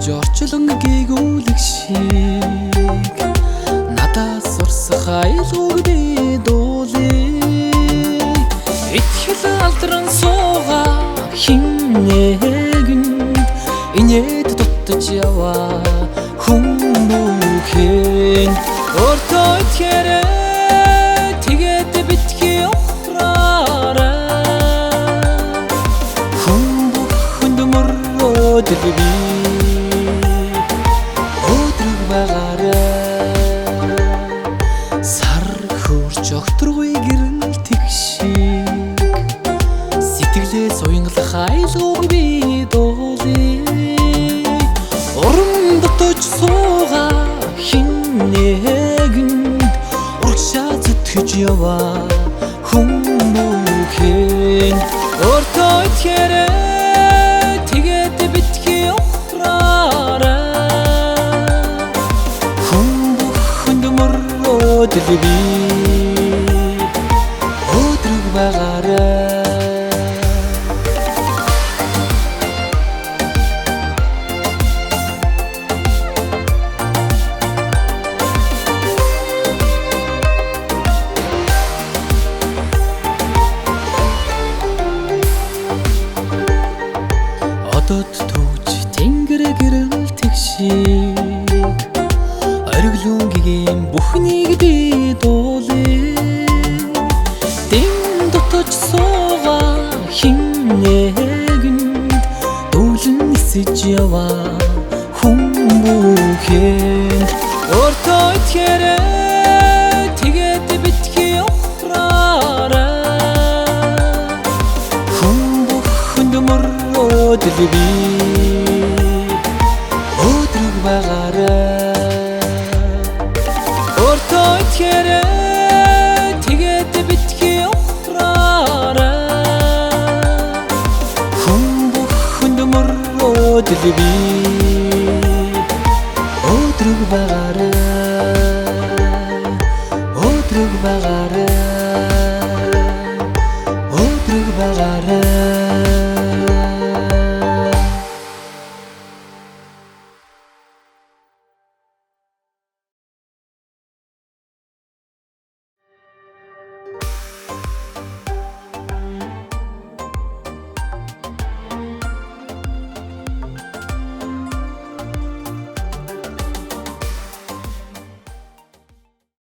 Жорчлон гээгүүлэг шиг надаас сурсах айлгууг би дуулъя. Итгэл алдран суугаа хинээгэнд инээд дутаж яваа хүмүүхэн өөртөө итгэрээ тэгээд битгий ухраарай. Хүмүүхэнд мөрөөд би сар хөрч огторгүй гэрэл тэгшиг сэтгэлээс уянгалах айлгууг би дуулъя. Урам дотож суугаа хинээгэнд урагшаа зүтгэж яваа хүмүүхэн өөртөө итгэрээ тэгээд битгий би өдрөг байгаарай. Одод төвж тэнгэр гэрэл тэгшиг оргилонгийн бүхнийг би дуулъя. Дэм дотож суугаа хинээгэнд дүүлэн нисэж яваа хүмүүхэн өөртөө итгэрээ тэгээд битгий ухраарай. Хүмүүхэнд мөрөөд би өдрөг байгаарай. Өөртөө итгэрээ тэгээд битгий ухраарай. Хүмүүхэнд мөрөөд би өдрөг байгаарай.